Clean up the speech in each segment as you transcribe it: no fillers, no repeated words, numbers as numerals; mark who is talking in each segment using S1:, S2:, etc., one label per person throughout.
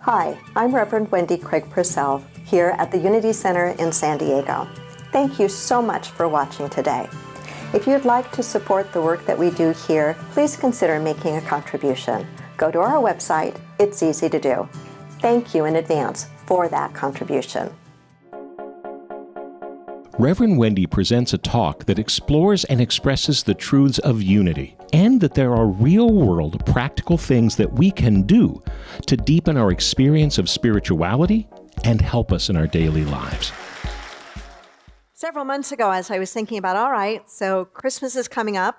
S1: Hi, I'm Reverend Wendy Craig-Purcell here at the Unity Center in San Diego. Thank you so much for watching today. If you'd like to support the work that we do here, please consider making a contribution. Go to our website. It's easy to do. Thank you in advance for that contribution.
S2: Reverend Wendy presents a talk that explores and expresses the truths of unity, and that there are real-world practical things that we can do to deepen our experience of spirituality and help us in our daily lives.
S1: Several months ago, as I was thinking about, all right, so Christmas is coming up.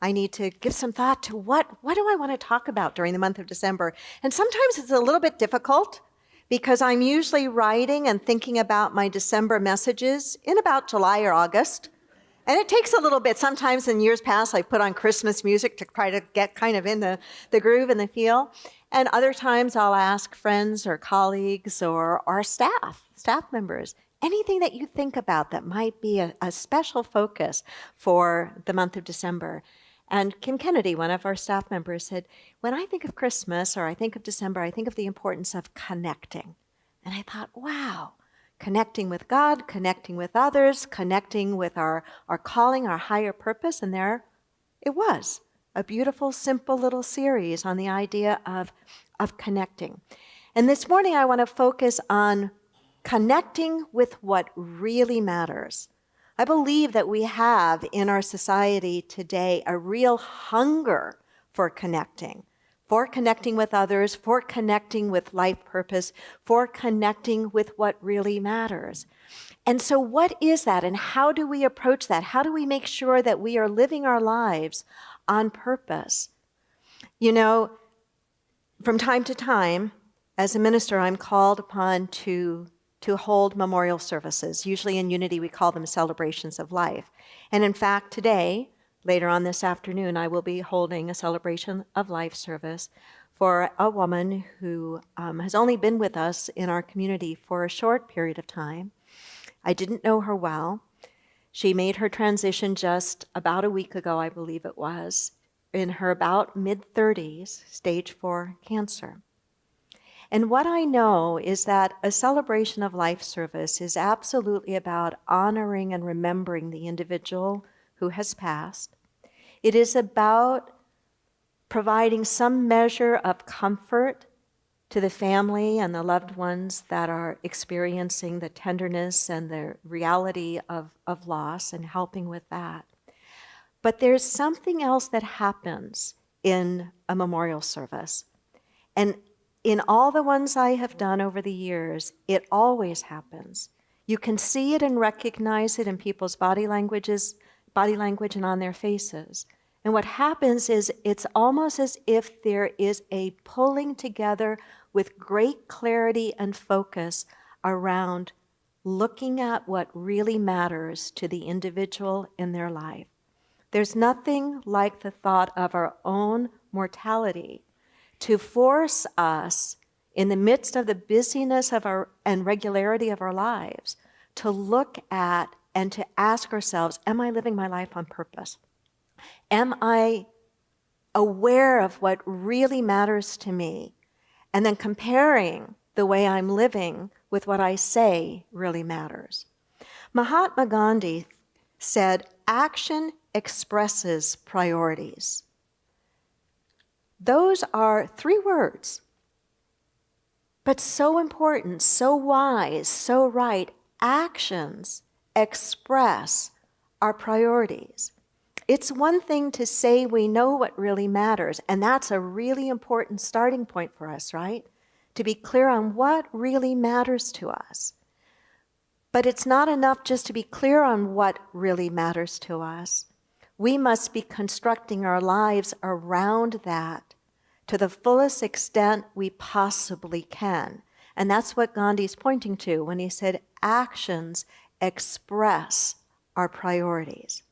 S1: I need to give some thought to what do I want to talk about during the month of December? And sometimes it's a little bit difficult because I'm usually writing and thinking about my December messages in about July or August. And it takes a little bit. Sometimes in years past, I put on Christmas music to try to get kind of in the groove and the feel. And other times I'll ask friends or colleagues or our staff members, anything that you think about that might be a special focus for the month of December. And Kim Kennedy, one of our staff members, said, when I think of Christmas or I think of December, I think of the importance of connecting. And I thought, wow, connecting with God, connecting with others, connecting with our calling, our higher purpose. And there it was, a beautiful, simple little series on the idea of connecting. And this morning I want to focus on connecting with what really matters. I believe that we have in our society today a real hunger for connecting with others, for connecting with life purpose, for connecting with what really matters. And so what is that, and how do we approach that? How do we make sure that we are living our lives on purpose? You know, from time to time, as a minister, I'm called upon to hold memorial services. Usually in Unity, we call them celebrations of life. And in fact, today, later on this afternoon, I will be holding a celebration of life service for a woman who has only been with us in our community for a short period of time. I didn't know her well. She made her transition just about a week ago, I believe it was, in her about mid-30s, stage 4 cancer. And what I know is that a celebration of life service is absolutely about honoring and remembering the individual who has passed. It is about providing some measure of comfort to the family and the loved ones that are experiencing the tenderness and the reality of loss and helping with that. But there's something else that happens in a memorial service. And in all the ones I have done over the years, it always happens. You can see it and recognize it in people's body language and on their faces. And what happens is it's almost as if there is a pulling together with great clarity and focus around looking at what really matters to the individual in their life. There's nothing like the thought of our own mortality to force us, in the midst of the busyness of and regularity of our lives, to look at and to ask ourselves, am I living my life on purpose? Am I aware of what really matters to me? And then comparing the way I'm living with what I say really matters. Mahatma Gandhi said, action expresses priorities. Those are 3 words, but so important, so wise, so right. Actions express our priorities. It's one thing to say we know what really matters, and that's a really important starting point for us, right? To be clear on what really matters to us. But it's not enough just to be clear on what really matters to us. We must be constructing our lives around that to the fullest extent we possibly can. And that's what Gandhi's pointing to when he said actions express our priorities.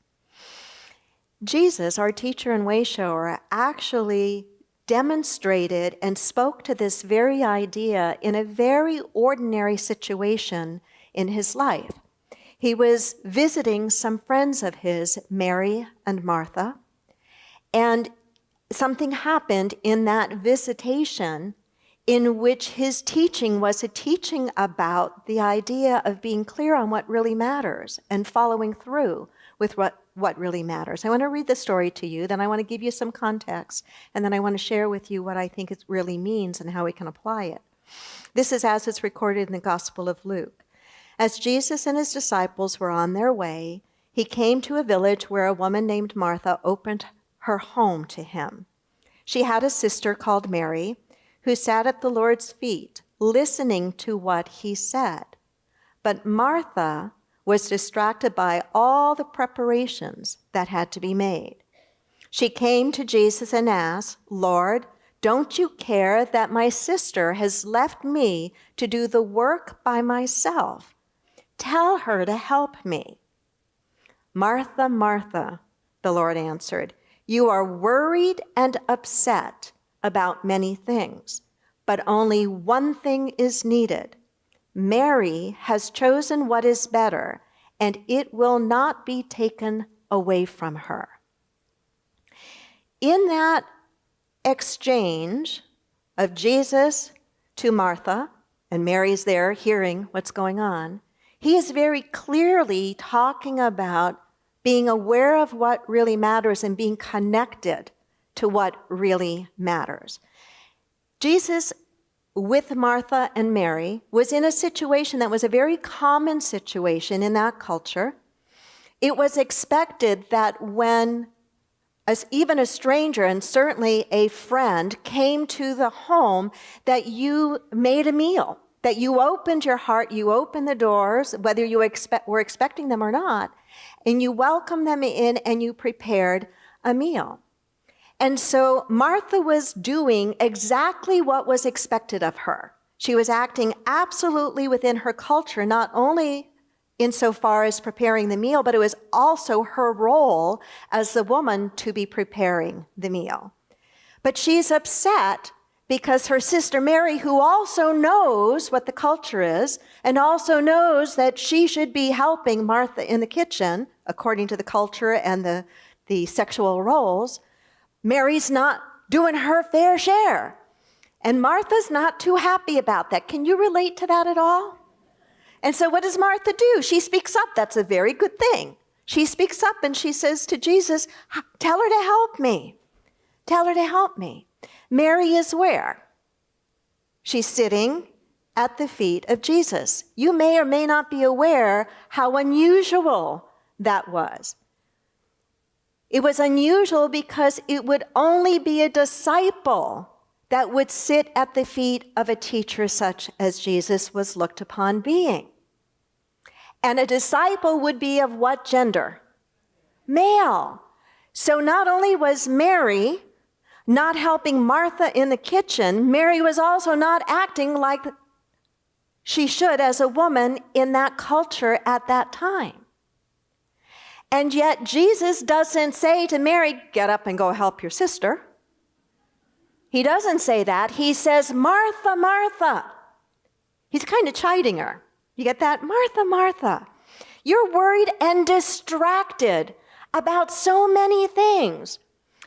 S1: Jesus, our teacher and way shower, actually demonstrated and spoke to this very idea in a very ordinary situation in his life. He was visiting some friends of his, Mary and Martha, and something happened in that visitation in which his teaching was a teaching about the idea of being clear on what really matters and following through with what really matters. I want to read the story to you, then I want to give you some context, and then I want to share with you what I think it really means and how we can apply it. This is as it's recorded in the Gospel of Luke. As Jesus and his disciples were on their way, he came to a village where a woman named Martha opened her home to him. She had a sister called Mary, who sat at the Lord's feet, listening to what he said. But Martha was distracted by all the preparations that had to be made. She came to Jesus and asked, "Lord, don't you care that my sister has left me to do the work by myself? Tell her to help me." "Martha, Martha," the Lord answered, "you are worried and upset about many things, but only one thing is needed. Mary has chosen what is better, and it will not be taken away from her." In that exchange of Jesus to Martha, and Mary's there hearing what's going on, he is very clearly talking about being aware of what really matters and being connected to what really matters. Jesus, with Martha and Mary, was in a situation that was a very common situation in that culture. It was expected that when even a stranger, and certainly a friend, came to the home, that you made a meal, that you opened your heart, you opened the doors, whether you were expecting them or not, and you welcomed them in and you prepared a meal. And so Martha was doing exactly what was expected of her. She was acting absolutely within her culture, not only insofar as preparing the meal, but it was also her role as the woman to be preparing the meal. But she's upset because her sister Mary, who also knows what the culture is and also knows that she should be helping Martha in the kitchen, according to the culture and the sexual roles, Mary's not doing her fair share. And Martha's not too happy about that. Can you relate to that at all? And so what does Martha do? She speaks up. That's a very good thing. She speaks up and she says to Jesus, "Tell her to help me. Tell her to help me." Mary is where? She's sitting at the feet of Jesus. You may or may not be aware how unusual that was. It was unusual because it would only be a disciple that would sit at the feet of a teacher such as Jesus was looked upon being. And a disciple would be of what gender? Male. So not only was Mary not helping Martha in the kitchen, Mary was also not acting like she should as a woman in that culture at that time. And yet Jesus doesn't say to Mary, "Get up and go help your sister." He doesn't say that. He says, "Martha, Martha." He's kind of chiding her. You get that? "Martha, Martha, you're worried and distracted about so many things.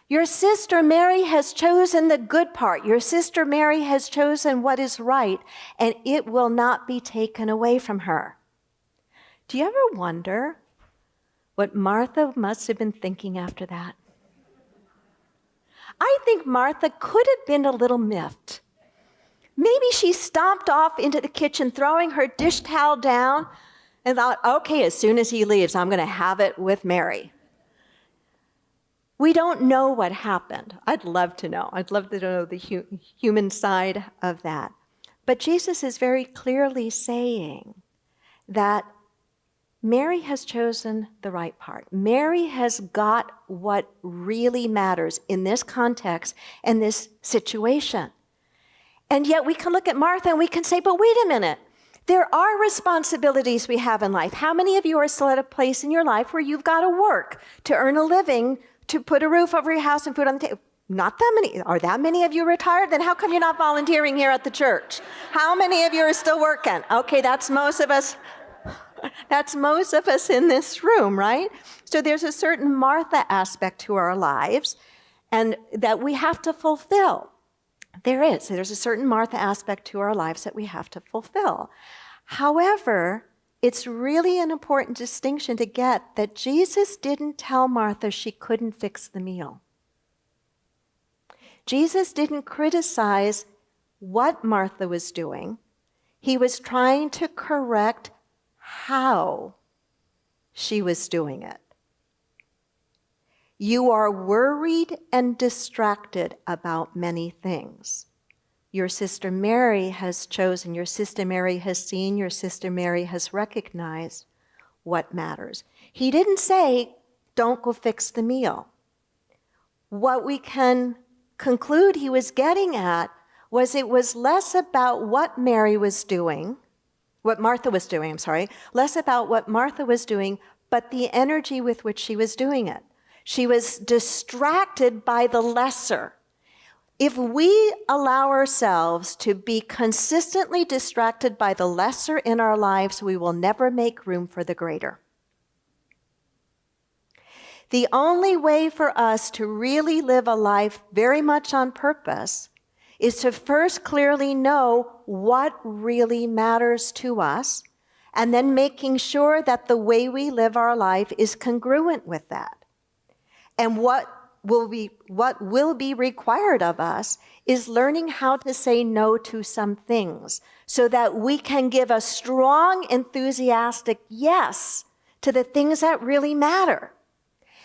S1: Your sister Mary has chosen the good part. Your sister Mary has chosen what is right, and it will not be taken away from her." Do you ever wonder what Martha must have been thinking after that? I think Martha could have been a little miffed. Maybe she stomped off into the kitchen, throwing her dish towel down, and thought, "Okay, as soon as he leaves, I'm going to have it with Mary." We don't know what happened. I'd love to know. I'd love to know the human side of that. But Jesus is very clearly saying that Mary has chosen the right part. Mary has got what really matters in this context and this situation. And yet we can look at Martha and we can say, "But wait a minute. There are responsibilities we have in life." How many of you are still at a place in your life where you've got to work to earn a living, to put a roof over your house and food on the table? Not that many. Are that many of you retired? Then how come you're not volunteering here at the church? How many of you are still working? Okay, that's most of us. That's most of us in this room, right? So there's a certain Martha aspect to our lives and that we have to fulfill. There's a certain Martha aspect to our lives that we have to fulfill. However, it's really an important distinction to get that Jesus didn't tell Martha she couldn't fix the meal. Jesus didn't criticize what Martha was doing. He was trying to correct how she was doing it. You are worried and distracted about many things. Your sister Mary has chosen, your sister Mary has seen, your sister Mary has recognized what matters. He didn't say, don't go fix the meal. What we can conclude he was getting at was it was less about what Mary was doing, what Martha was doing, less about what Martha was doing, but the energy with which she was doing it. She was distracted by the lesser. If we allow ourselves to be consistently distracted by the lesser in our lives, we will never make room for the greater. The only way for us to really live a life very much on purpose is to first clearly know what really matters to us, and then making sure that the way we live our life is congruent with that. And what will be required of us is learning how to say no to some things so that we can give a strong, enthusiastic yes to the things that really matter.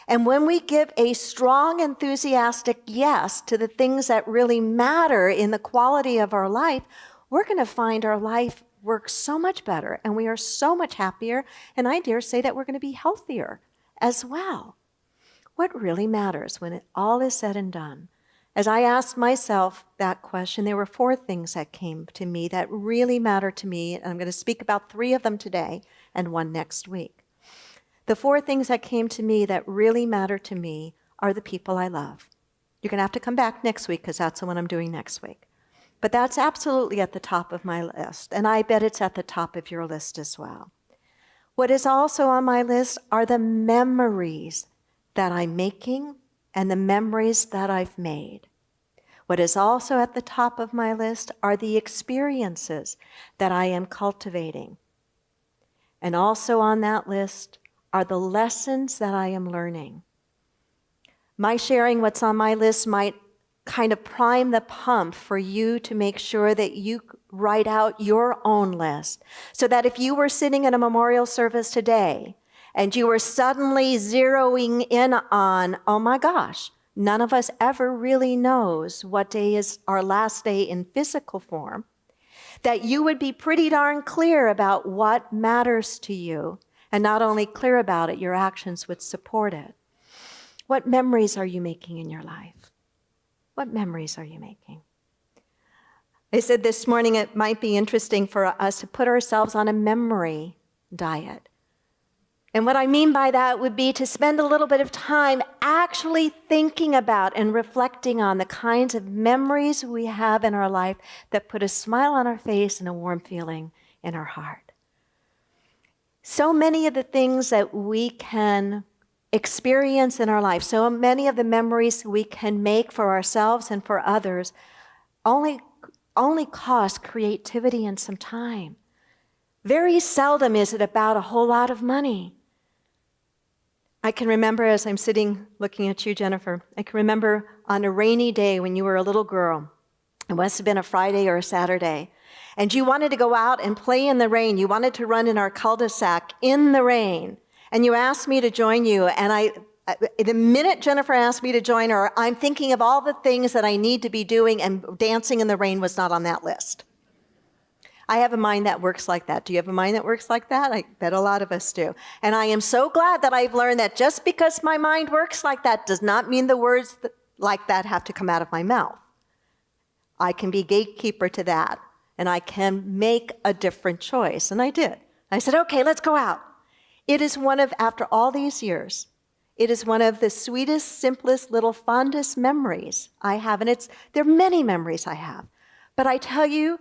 S1: And when we give a strong, enthusiastic yes to the things that really matter in the quality of our life, we're going to find our life works so much better and we are so much happier. And I dare say that we're going to be healthier as well. What really matters when it all is said and done? As I asked myself that question, there were 4 things that came to me that really matter to me. And I'm going to speak about 3 of them today and 1 next week. The 4 things that came to me that really matter to me are the people I love. You're going to have to come back next week because that's the one I'm doing next week. But that's absolutely at the top of my list. And I bet it's at the top of your list as well. What is also on my list are the memories that I'm making and the memories that I've made. What is also at the top of my list are the experiences that I am cultivating. And also on that list are the lessons that I am learning. My sharing what's on my list might kind of prime the pump for you to make sure that you write out your own list, so that if you were sitting in a memorial service today and you were suddenly zeroing in on, oh my gosh, none of us ever really knows what day is our last day in physical form, that you would be pretty darn clear about what matters to you, and not only clear about it, your actions would support it. What memories are you making in your life? What memories are you making? I said this morning it might be interesting for us to put ourselves on a memory diet. And what I mean by that would be to spend a little bit of time actually thinking about and reflecting on the kinds of memories we have in our life that put a smile on our face and a warm feeling in our heart. So many of the things that we can experience in our life, so many of the memories we can make for ourselves and for others only cost creativity and some time. Very seldom is it about a whole lot of money. I can remember as I'm sitting looking at you, Jennifer, I can remember on a rainy day when you were a little girl. It must have been a Friday or a Saturday. And you wanted to go out and play in the rain. You wanted to run in our cul-de-sac in the rain. And you asked me to join you. And the minute Jennifer asked me to join her, I'm thinking of all the things that I need to be doing, and dancing in the rain was not on that list. I have a mind that works like that. Do you have a mind that works like that? I bet a lot of us do. And I am so glad that I've learned that just because my mind works like that does not mean the words like that have to come out of my mouth. I can be gatekeeper to that, and I can make a different choice. And I did. I said, okay, let's go out. It is after all these years, it is one of the sweetest, simplest, little fondest memories I have. And there are many memories I have. But I tell you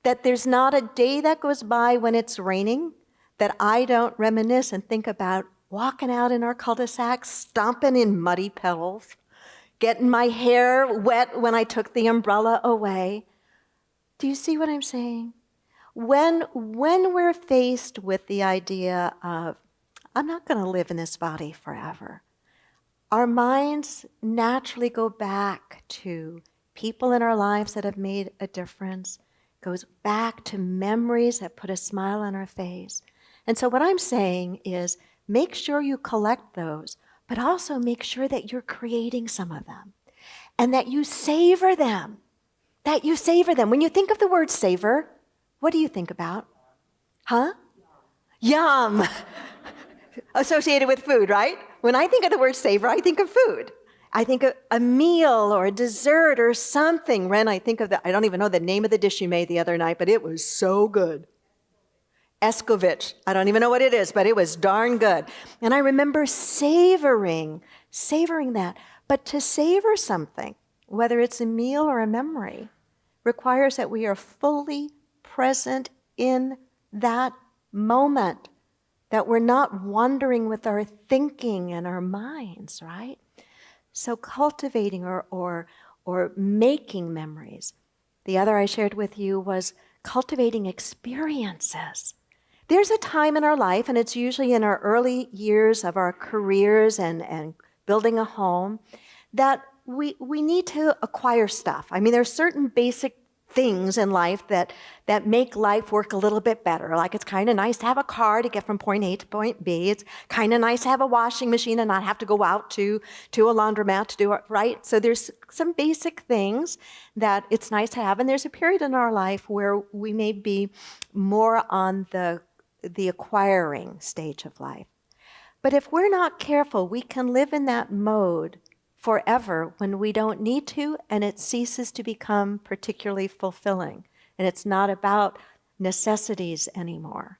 S1: that there's not a day that goes by when it's raining that I don't reminisce and think about walking out in our cul-de-sac, stomping in muddy puddles, getting my hair wet when I took the umbrella away. Do you see what I'm saying? When we're faced with the idea of, I'm not going to live in this body forever, our minds naturally go back to people in our lives that have made a difference, goes back to memories that put a smile on our face. And so what I'm saying is, make sure you collect those, but also make sure that you're creating some of them and that you savor them, When you think of the word savor, what do you think about? Huh? Yum. Associated with food, right? When I think of the word savor, I think of food. I think of a meal or a dessert or something. Ren, I think of I don't even know the name of the dish you made the other night, but it was so good. Escovitch. I don't even know what it is, but it was darn good. And I remember savoring that. But to savor something, whether it's a meal or a memory, requires that we are fully present in that moment, that we're not wandering with our thinking and our minds, right? So cultivating or making memories. The other I shared with you was cultivating experiences. There's a time in our life, and it's usually in our early years of our careers and building a home, that we need to acquire stuff. I mean, there's certain basic things in life that make life work a little bit better. Like, it's kind of nice to have a car to get from point A to point B. It's kind of nice to have a washing machine and not have to go out to a laundromat to do it, right? So there's some basic things that it's nice to have. And there's a period in our life where we may be more on the acquiring stage of life. But if we're not careful, we can live in that mode forever when we don't need to, and it ceases to become particularly fulfilling. And it's not about necessities anymore.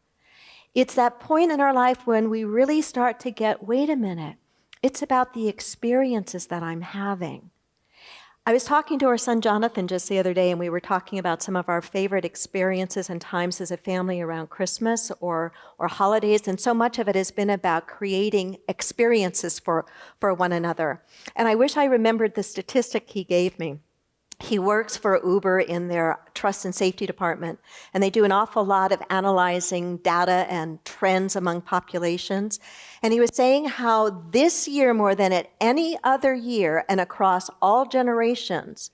S1: It's that point in our life when we really start to get, wait a minute, it's about the experiences that I'm having. I was talking to our son Jonathan just the other day, and we were talking about some of our favorite experiences and times as a family around Christmas or holidays, and so much of it has been about creating experiences for one another. And I wish I remembered the statistic he gave me. He works for Uber in their trust and safety department, and they do an awful lot of analyzing data and trends among populations. And he was saying how this year, more than at any other year and across all generations,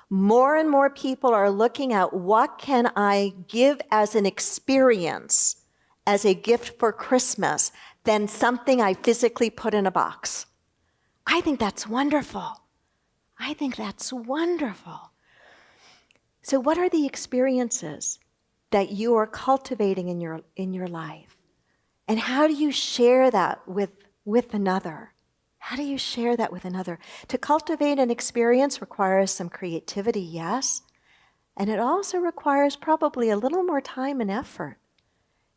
S1: more and more people are looking at what can I give as an experience, as a gift for Christmas, than something I physically put in a box. I think that's wonderful. So what are the experiences that you are cultivating in your life? And how do you share that with another? To cultivate an experience requires some creativity, yes, and it also requires probably a little more time and effort.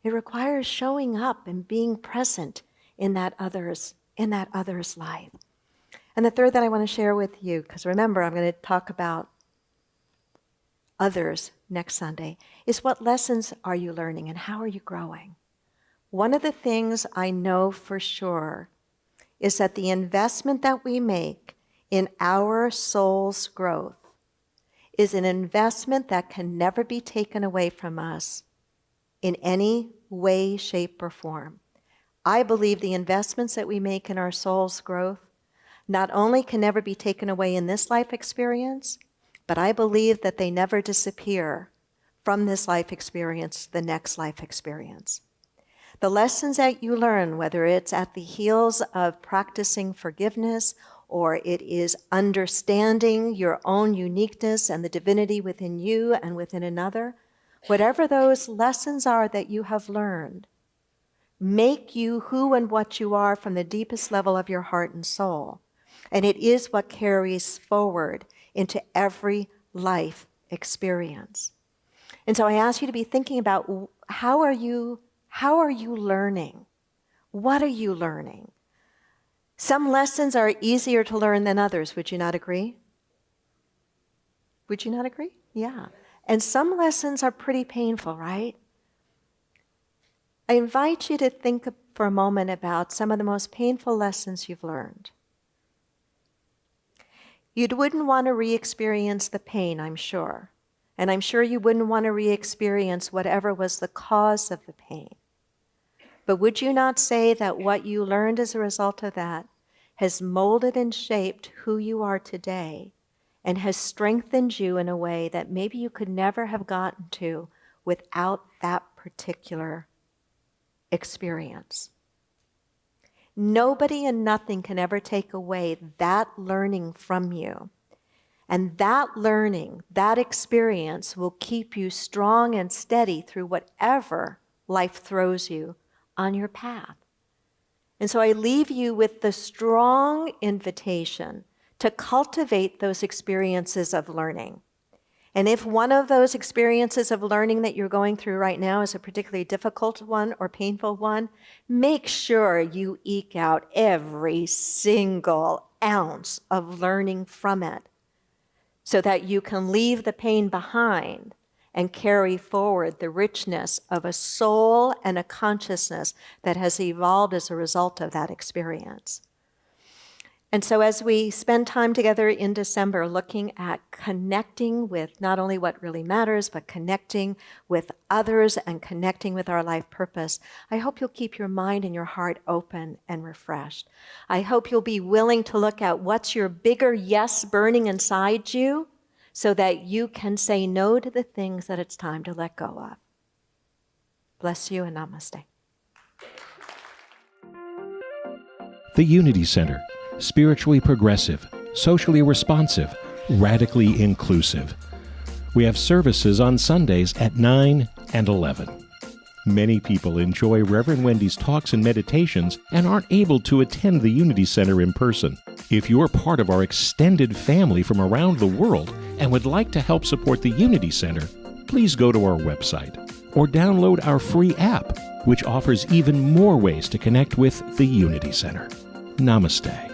S1: It requires showing up and being present in that other's life. And the third that I want to share with you, because remember, I'm going to talk about others next Sunday, is what lessons are you learning and how are you growing? One of the things I know for sure is that the investment that we make in our soul's growth is an investment that can never be taken away from us in any way, shape, or form. I believe the investments that we make in our soul's growth not only can never be taken away in this life experience, but I believe that they never disappear from this life experience to the next life experience. The lessons that you learn, whether it's at the heels of practicing forgiveness or it is understanding your own uniqueness and the divinity within you and within another, whatever those lessons are that you have learned, make you who and what you are from the deepest level of your heart and soul. And it is what carries forward into every life experience. And so I ask you to be thinking about how are you learning? What are you learning? Some lessons are easier to learn than others. Would you not agree? Yeah. And some lessons are pretty painful, right? I invite you to think for a moment about some of the most painful lessons you've learned. You wouldn't want to re-experience the pain, I'm sure. And I'm sure you wouldn't want to re-experience whatever was the cause of the pain. But would you not say that what you learned as a result of that has molded and shaped who you are today and has strengthened you in a way that maybe you could never have gotten to without that particular experience? Nobody and nothing can ever take away that learning from you. And that learning, that experience will keep you strong and steady through whatever life throws you on your path. And so I leave you with the strong invitation to cultivate those experiences of learning. And if one of those experiences of learning that you're going through right now is a particularly difficult one or painful one, make sure you eke out every single ounce of learning from it so that you can leave the pain behind and carry forward the richness of a soul and a consciousness that has evolved as a result of that experience. And so as we spend time together in December looking at connecting with not only what really matters, but connecting with others and connecting with our life purpose, I hope you'll keep your mind and your heart open and refreshed. I hope you'll be willing to look at what's your bigger yes burning inside you so that you can say no to the things that it's time to let go of. Bless you and namaste.
S2: The Unity Center. Spiritually progressive, socially responsive, radically inclusive. We have services on Sundays at 9 and 11. Many people enjoy Reverend Wendy's talks and meditations and aren't able to attend the Unity Center in person. If you're part of our extended family from around the world and would like to help support the Unity Center, please go to our website or download our free app, which offers even more ways to connect with the Unity Center. Namaste.